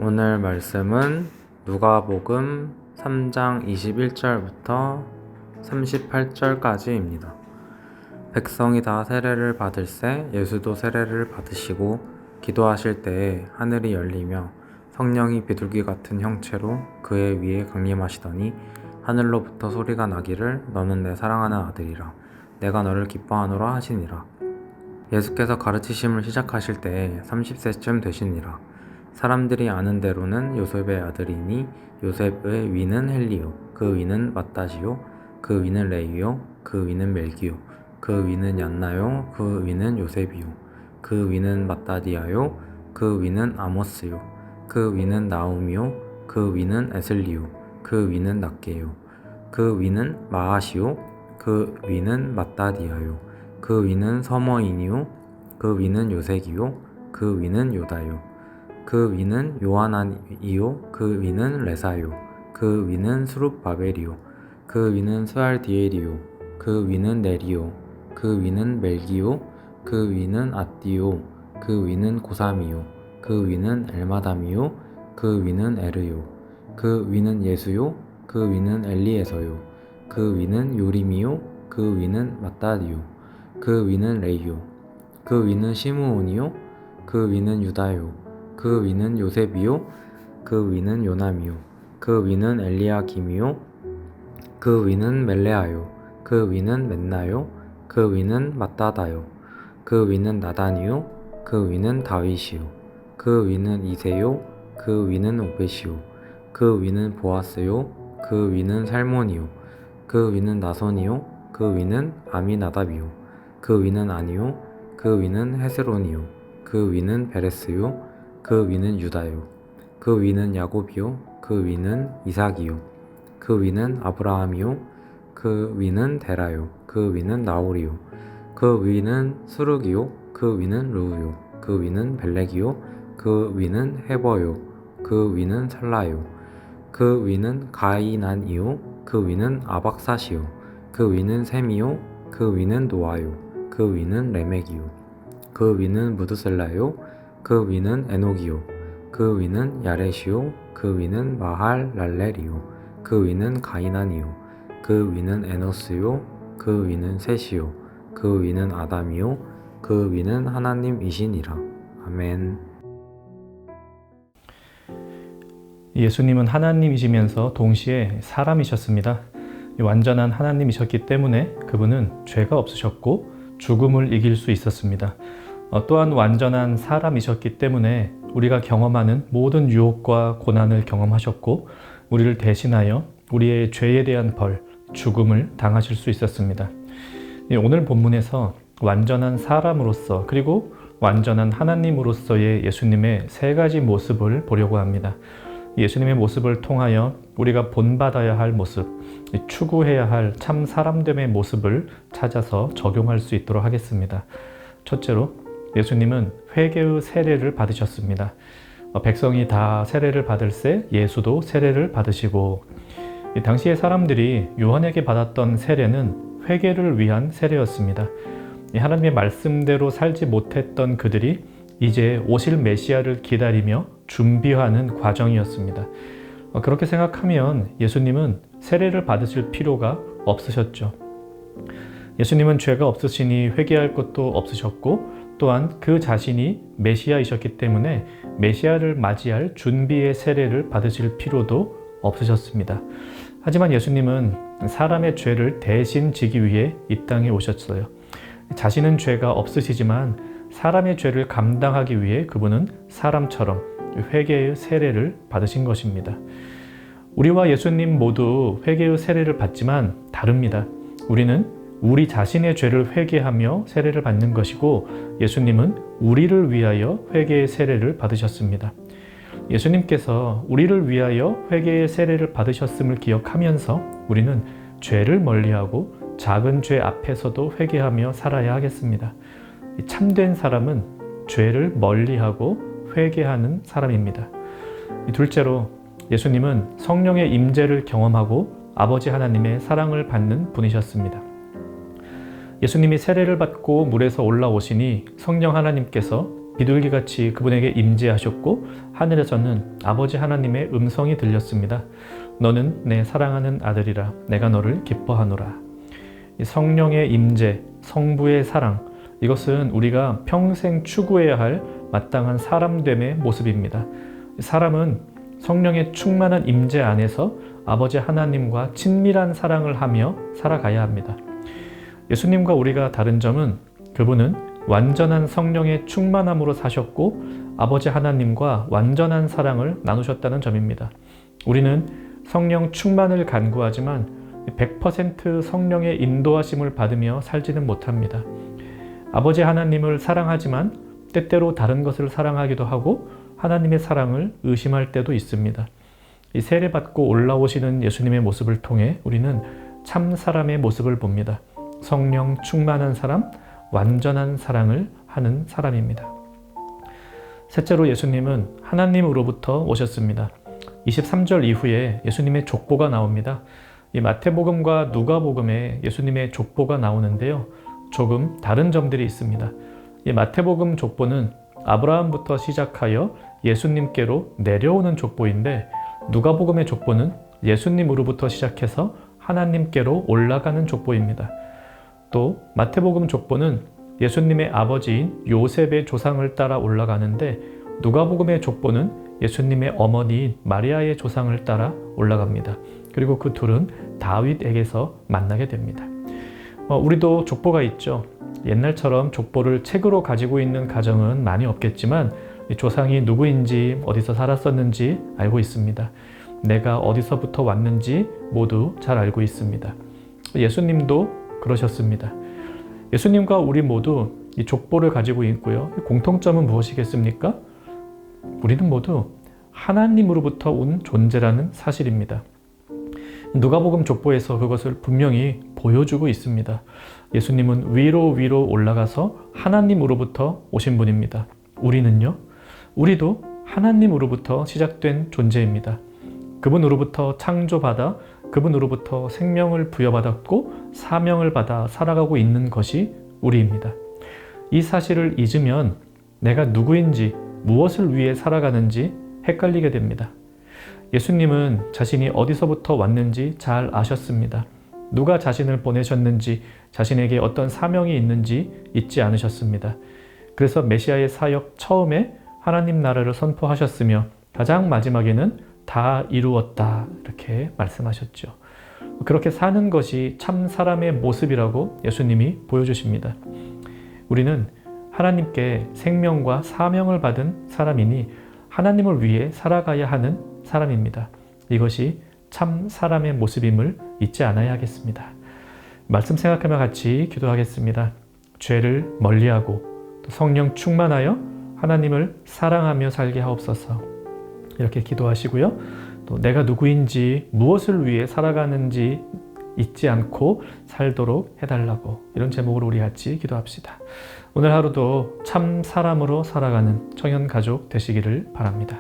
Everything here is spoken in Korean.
오늘 말씀은 누가복음 3장 21절부터 38절까지입니다. 백성이 다 세례를 받을새 예수도 세례를 받으시고 기도하실 때에 하늘이 열리며 성령이 비둘기 같은 형체로 그의 위에 강림하시더니 하늘로부터 소리가 나기를 너는 내 사랑하는 아들이라 내가 너를 기뻐하노라 하시니라. 예수께서 가르치심을 시작하실 때에 30세쯤 되시니라. 사람들이 아는 대로는 요셉의 아들이니 요셉의 위는 헬리요, 그 위는 맏다시요, 그 위는 레위요, 그 위는 멜기요, 그 위는 얀나요, 그 위는 요셉이요, 그 위는 맏다디아요, 그 위는 아모스요, 그 위는 나움이요, 그 위는 에슬리요, 그 위는 낫게요, 그 위는 마아시요, 그 위는 맏다디아요, 그 위는 서머인이요, 그 위는 요색이요, 그 위는 요다요, 그 위는 요하나이요, 그 위는 레사요, 그 위는 스룹바벨이요, 그 위는 스알디엘이요, 그 위는 네리요, 그 위는 멜기요, 그 위는 앗디요, 그 위는 고삼이요, 그 위는 엘마담이요, 그 위는 에르요, 그 위는 예수요, 그 위는 엘리에서요, 그 위는 요림이요, 그 위는 맏다디요, 그 위는 레이요, 그 위는 시므온이요, 그 위는 유다요, 그 위는 요셉이요, 그 위는 요남이요, 그 위는 엘리야김이요, 그 위는 멜레아요, 그 위는 멘나요, 그 위는 맏다다요, 그 위는 나단이요, 그 위는 다윗이요, 그 위는 이세요, 그 위는 오벳이요, 그 위는 보아스요, 그 위는 살몬이요, 그 위는 나손이요, 그 위는 아미나답이요, 그 위는 아니요, 그 위는 헤스론이요, 그 위는 베레스요, 그 위는 유다요, 그 위는 야곱이요, 그 위는 이삭이요, 그 위는 아브라함이요, 그 위는 데라요, 그 위는 나홀이요, 그 위는 스룹이요, 그 위는 르우요, 그 위는 벨렉이요, 그 위는 헤버요, 그 위는 살라요, 그 위는 가이난이요, 그 위는 아박사시요, 그 위는 셈이요, 그 위는 노아요, 그 위는 레멕이요, 그 위는 무드셀라요, 그 위는 에녹이요, 그 위는 야렛이요, 그 위는 마할랄렐이요, 그 위는 가이난이요, 그 위는 에노스요, 그 위는 셋이요, 그 위는 아담이요, 그 위는 하나님이시니라. 아멘. 예수님은 하나님이시면서 동시에 사람이셨습니다. 완전한 하나님이셨기 때문에 그분은 죄가 없으셨고 죽음을 이길 수 있었습니다. 또한 완전한 사람이셨기 때문에 우리가 경험하는 모든 유혹과 고난을 경험하셨고 우리를 대신하여 우리의 죄에 대한 벌, 죽음을 당하실 수 있었습니다. 오늘 본문에서 완전한 사람으로서 그리고 완전한 하나님으로서의 예수님의 세 가지 모습을 보려고 합니다. 예수님의 모습을 통하여 우리가 본받아야 할 모습, 추구해야 할 참 사람됨의 모습을 찾아서 적용할 수 있도록 하겠습니다. 첫째로 예수님은 회개의 세례를 받으셨습니다. 백성이 다 세례를 받을새 예수도 세례를 받으시고 당시의 사람들이 요한에게 받았던 세례는 회개를 위한 세례였습니다. 하나님의 말씀대로 살지 못했던 그들이 이제 오실 메시아를 기다리며 준비하는 과정이었습니다. 그렇게 생각하면 예수님은 세례를 받으실 필요가 없으셨죠. 예수님은 죄가 없으시니 회개할 것도 없으셨고 또한 그 자신이 메시아이셨기 때문에 메시아를 맞이할 준비의 세례를 받으실 필요도 없으셨습니다. 하지만 예수님은 사람의 죄를 대신 지기 위해 이 땅에 오셨어요. 자신은 죄가 없으시지만 사람의 죄를 감당하기 위해 그분은 사람처럼 회개의 세례를 받으신 것입니다. 우리와 예수님 모두 회개의 세례를 받지만 다릅니다. 우리는 우리 자신의 죄를 회개하며 세례를 받는 것이고 예수님은 우리를 위하여 회개의 세례를 받으셨습니다. 예수님께서 우리를 위하여 회개의 세례를 받으셨음을 기억하면서 우리는 죄를 멀리하고 작은 죄 앞에서도 회개하며 살아야 하겠습니다. 참된 사람은 죄를 멀리하고 회개하는 사람입니다. 둘째로 예수님은 성령의 임재를 경험하고 아버지 하나님의 사랑을 받는 분이셨습니다. 예수님이 세례를 받고 물에서 올라오시니 성령 하나님께서 비둘기같이 그분에게 임재하셨고 하늘에서는 아버지 하나님의 음성이 들렸습니다. 너는 내 사랑하는 아들이라 내가 너를 기뻐하노라. 이 성령의 임재, 성부의 사랑, 이것은 우리가 평생 추구해야 할 마땅한 사람됨의 모습입니다. 사람은 성령의 충만한 임재 안에서 아버지 하나님과 친밀한 사랑을 하며 살아가야 합니다. 예수님과 우리가 다른 점은 그분은 완전한 성령의 충만함으로 사셨고 아버지 하나님과 완전한 사랑을 나누셨다는 점입니다. 우리는 성령 충만을 간구하지만 100% 성령의 인도하심을 받으며 살지는 못합니다. 아버지 하나님을 사랑하지만 때때로 다른 것을 사랑하기도 하고 하나님의 사랑을 의심할 때도 있습니다. 이 세례받고 올라오시는 예수님의 모습을 통해 우리는 참 사람의 모습을 봅니다. 성령 충만한 사람, 완전한 사랑을 하는 사람입니다. 셋째로 예수님은 하나님으로부터 오셨습니다. 23절 이후에 예수님의 족보가 나옵니다. 이 마태복음과 누가복음에 예수님의 족보가 나오는데요. 조금 다른 점들이 있습니다. 이 마태복음 족보는 아브라함부터 시작하여 예수님께로 내려오는 족보인데 누가복음의 족보는 예수님으로부터 시작해서 하나님께로 올라가는 족보입니다. 또 마태복음 족보는 예수님의 아버지인 요셉의 조상을 따라 올라가는데 누가복음의 족보는 예수님의 어머니인 마리아의 조상을 따라 올라갑니다. 그리고 그 둘은 다윗에게서 만나게 됩니다. 우리도 족보가 있죠. 옛날처럼 족보를 책으로 가지고 있는 가정은 많이 없겠지만 조상이 누구인지 어디서 살았었는지 알고 있습니다. 내가 어디서부터 왔는지 모두 잘 알고 있습니다. 예수님도 그러셨습니다. 예수님과 우리 모두 이 족보를 가지고 있고요. 공통점은 무엇이겠습니까? 우리는 모두 하나님으로부터 온 존재라는 사실입니다. 누가복음 족보에서 그것을 분명히 보여주고 있습니다. 예수님은 위로 올라가서 하나님으로부터 오신 분입니다. 우리는요? 우리도 하나님으로부터 시작된 존재입니다. 그분으로부터 창조받아 그분으로부터 생명을 부여받았고 사명을 받아 살아가고 있는 것이 우리입니다. 이 사실을 잊으면 내가 누구인지 무엇을 위해 살아가는지 헷갈리게 됩니다. 예수님은 자신이 어디서부터 왔는지 잘 아셨습니다. 누가 자신을 보내셨는지, 자신에게 어떤 사명이 있는지 잊지 않으셨습니다. 그래서 메시아의 사역 처음에 하나님 나라를 선포하셨으며 가장 마지막에는 다 이루었다 이렇게 말씀하셨죠. 그렇게 사는 것이 참 사람의 모습이라고 예수님이 보여주십니다. 우리는 하나님께 생명과 사명을 받은 사람이니 하나님을 위해 살아가야 하는 사람입니다. 이것이 참 사람의 모습임을 잊지 않아야 하겠습니다. 말씀 생각하며 같이 기도하겠습니다. 죄를 멀리하고 또 성령 충만하여 하나님을 사랑하며 살게 하옵소서. 이렇게 기도하시고요. 또 내가 누구인지 무엇을 위해 살아가는지 잊지 않고 살도록 해달라고 이런 제목으로 우리 같이 기도합시다. 오늘 하루도 참 사람으로 살아가는 청년가족 되시기를 바랍니다.